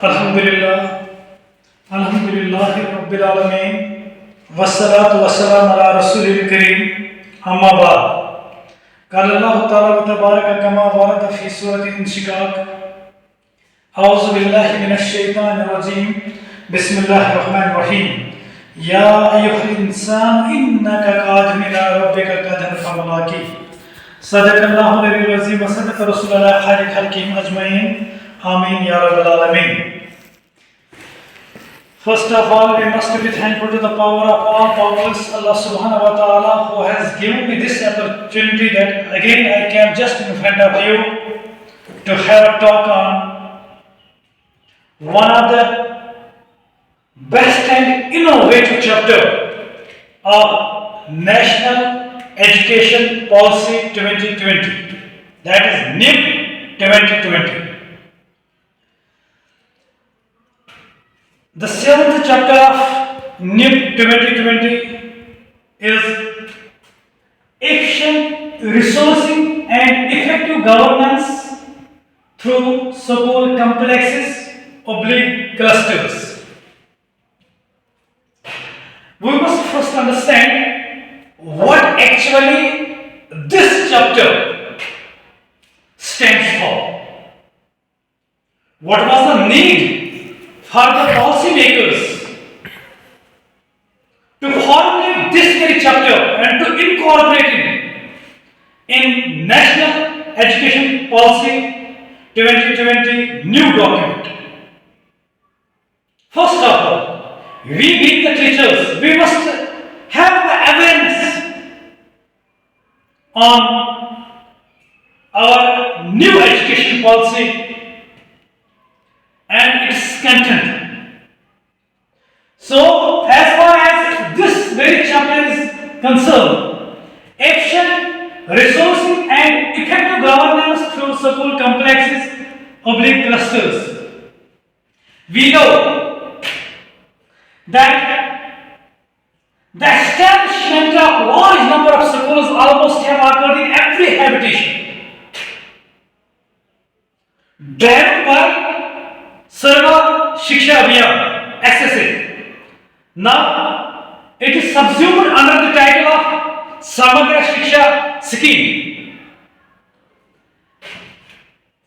Alhamdulillah, Alhamdulillahi Rabbil Alameen, Wassalatu wassalamu ala Rasulil Kareem, Amma Ba'd. قال الله تعالى وتبارك كما ورد في سورة الانشقاق أعوذ بالله من الشيطان الرجيم بسم الله الرحمن الرحيم يا أيها الإنسان إنك قادم إلى ربك قدرا فملاقيه صدق الله العلي العظيم وصدق رسول الله خير خلقهم أجمعين آمين يا رب العالمين. First of all, we must be thankful to the power of all powers, Allah subhanahu wa ta'ala, who has given me this opportunity that again I came just in front of you to have a talk on one of the best and innovative chapter of National Education Policy 2020, that is NEP 2020. The seventh chapter of NEP 2020 is Efficient Resourcing and Effective Governance through School Complexes / Clusters. We must first understand what actually this chapter stands for. What was the need for the policymakers to formulate this very chapter and to incorporate it in National Education Policy 2020 new document? First of all, we being the teachers, we must have the awareness on our new education policy and its content. So, as far as this very chapter is concerned, efficient resourcing and effective governance through school complexes / clusters. We know that the establishment of large number of schools almost have occurred in every habitation, driven by Sarva Shiksha Abhiyan (SSA). Now, it is subsumed under the title of Samagra Shiksha Scheme.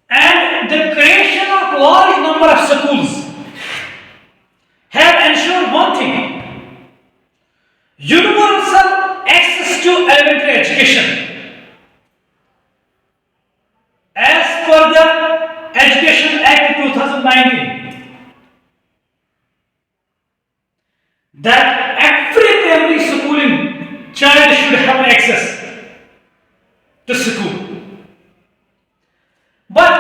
And the creation of large number of schools have ensured one thing: universal access to elementary education. As per the Education Act 2019, that every primary schooling child should have access to school. But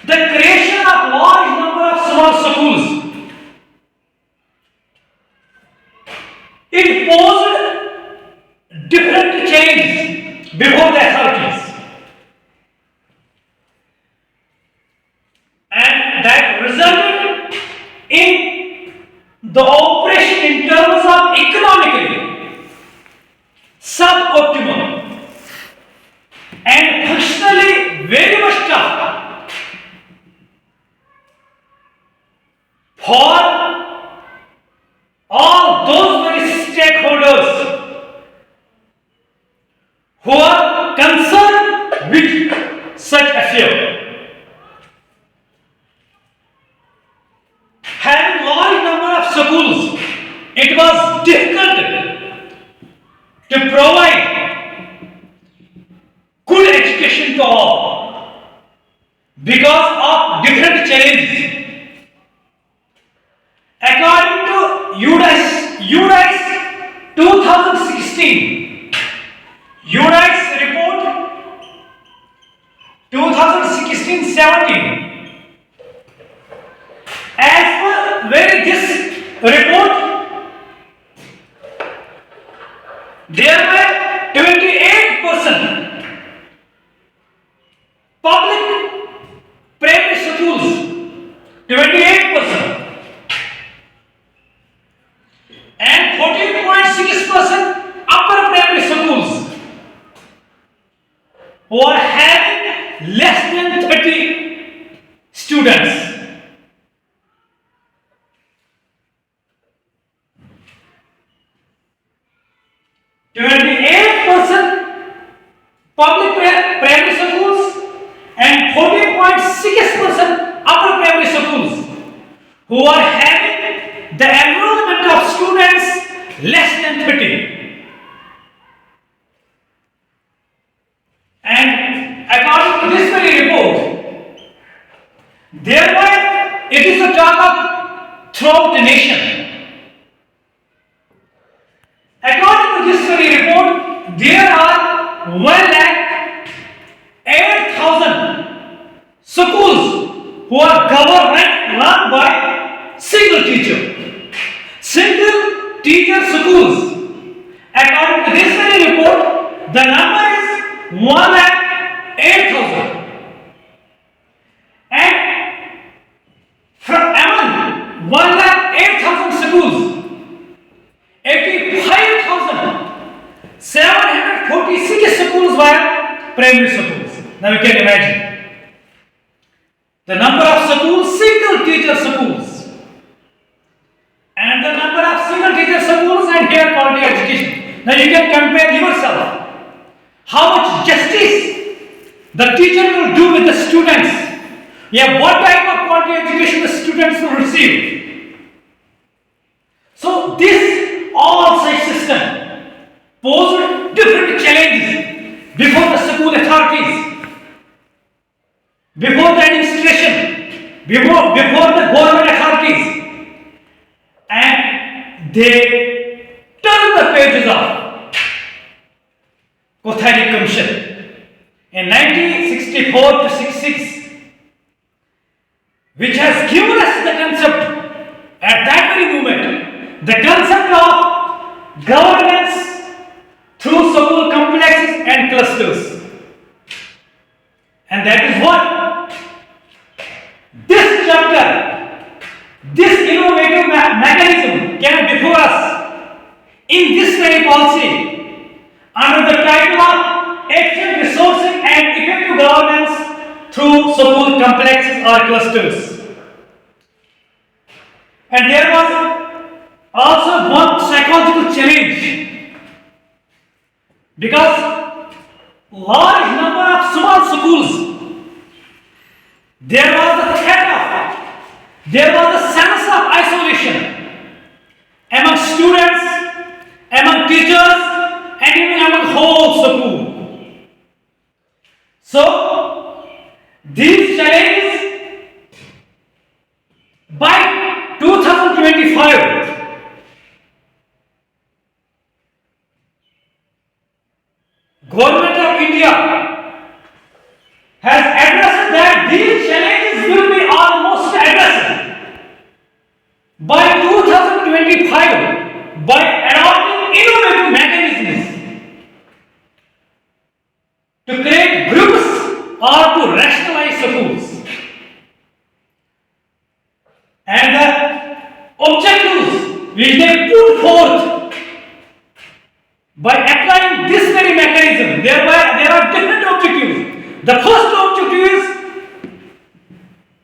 the creation of large number of small schools, it posed different challenges before the authorities. And that resulted in the operation in terms of economically suboptimal and functionally very much tough for all those very stakeholders who are concerned with such affair. Having large number of schools, it was difficult to provide good education to all because of different challenges. According to UDICE 2016, UDICE report 2016-17. As per this report, there were 28% public primary schools, 28%, and 14.6% upper primary schools who are having less than 30 students. who are having the enrollment of students less than 30. And according to this very report, thereby it is a talk of throughout the nation. According to this very report, there are 1,08,000 schools who are run by single teacher. Single teacher schools. According to this very report, the number is 1,08,000. And from among 1,08,000 schools, 85,746 schools were primary schools. Now you can imagine the number of schools, single teacher schools, and the number of single teacher schools and here quality education. Now you can compare yourself how much justice the teacher will do with the students. Yeah, what type of quality education the students will receive. So this all such system posed different challenges before the school authorities, before the administration, before the government authorities, and they turned the pages of Kothari Commission in 1964 to 66, which has given us the concept at that very moment, the concept of governance through school complexes and clusters. And that is what this chapter, this innovative mechanism came before us in this very policy under the title of efficient resourcing and effective governance through school complexes or clusters. And there was also one psychological challenge, because large number of small schools, there was a threat of, there was a sense of isolation among students, among teachers, and even among whole school. So these challenges by 2025, Government of India has addressed that these challenges will be almost addressed by 2025 by adopting innovative mechanisms to create groups or to rationalize schools. And the objectives which they put forth by applying this very mechanism, there are different objectives. The first objective is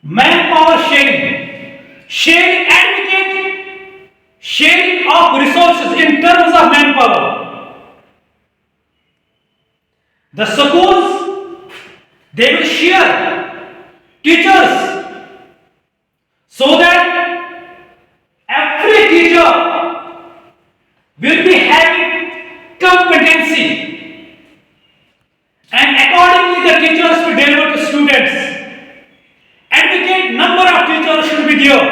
manpower sharing advocate sharing of resources in terms of manpower. The schools, they will share teachers so that every teacher will be having competency, and accordingly the teachers will deliver to students. Advocate number of teachers should be there,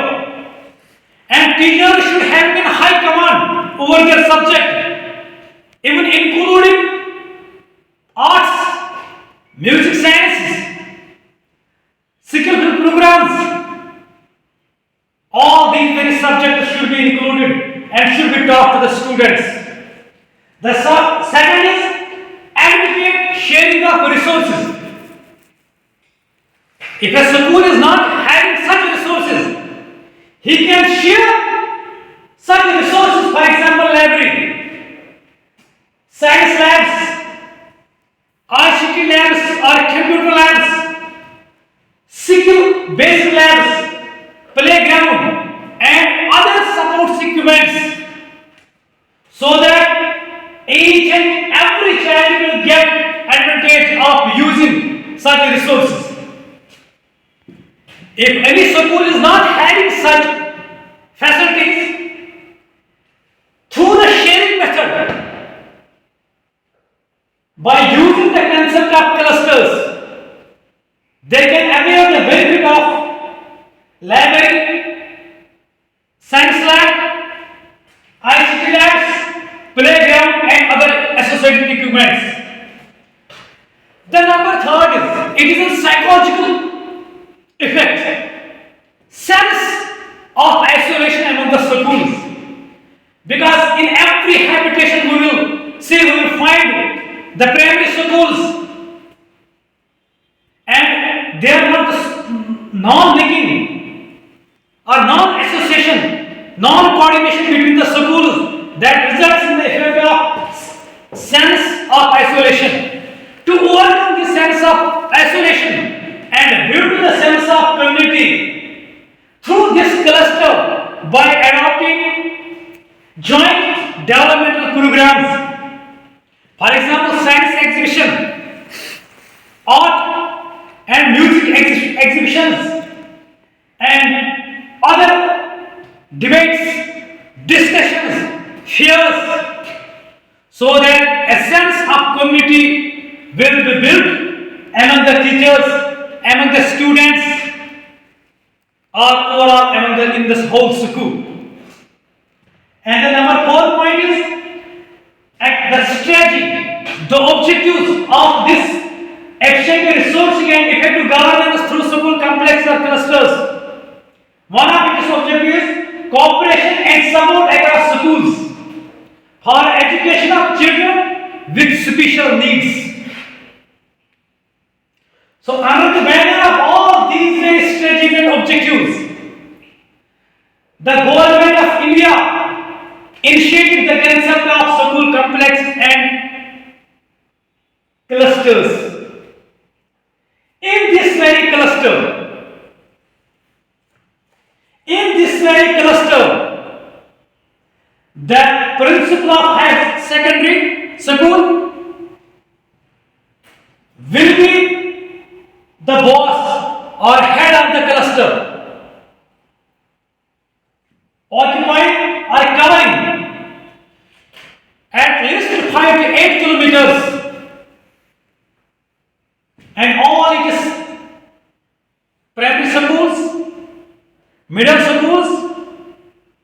and teachers should have a high command over their subject, even including arts, music sciences, skillful programs. All these very subjects should be included and should be taught to the students. The second is advocate sharing of resources. If a school is not having such resources, he can share such resources, for example, library, science labs, ICT labs or computer labs, skill-based labs, playground, and other support equipments, so that each and every child will get advantage of using such resources. If any school is not having such they can avail the benefit of library, science lab, ICT labs, playground and other associated equipments. The number third is, it is a psychological effect, sense of isolation among the schools. Because in every habitation we will find the primary schools, and they are not non-linking or non-association, non-coordination between the schools that results in the effect of sense of isolation. To overcome the sense of isolation and build the sense of community through this cluster by adopting joint developmental programs. For example, science exhibition, art and music exhibitions, and other debates, discussions, fairs, so that a sense of community will be built among the teachers, among the students, or overall in this whole school. And the number 4 point is the strategy, the objectives of this efficient resourcing and effective governance through school complex or clusters. One of its objectives is cooperation and support across schools for education of children with special needs. So under the banner of all these various strategies and objectives, the government of India initiated the concept of school complex and clusters. In this very cluster, the principal of higher secondary school will be the boss or head of the cluster, occupying or covering at least 5 to 8 kilometers, and all its primary schools, middle schools,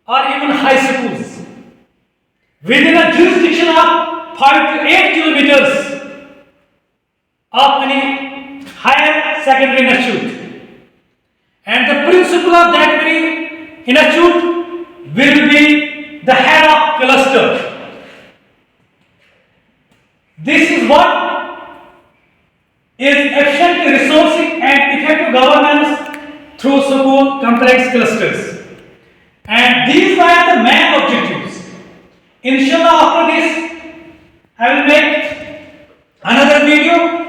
or even high schools within a jurisdiction of 5 to 8 kilometers of any higher secondary institute, and the principal of that very institute will be the head of cluster. This is what is efficient resourcing and effective governance through school complex clusters, and these are the main objectives. Inshallah, after this I will make another video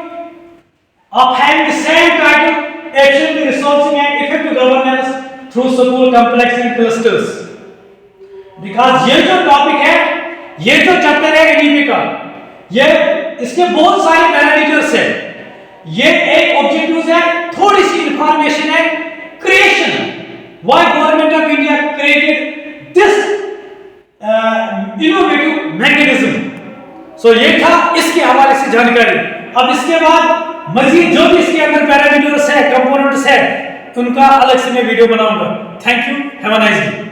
of having the same title, efficient resourcing and effective governance through school complex and clusters. Because ये जो topic है, ये जो chapter है NEP का, ये इसके बहुत सारे पैरामीटर्स हैं. ये एक ऑब्जेक्टिव्स है, थोड़ी सी इंफॉर्मेशन है, creation. Why government of India created this innovative mechanism? So ये था इसके हवाले से जानकारी. अब इसके बाद मजीद जो भी इसके अंदर पैरामीटर्स है, कंपोनेंट्स है, उनका अलग से मैं वीडियो बनाऊंगा. Thank you, have a nice day.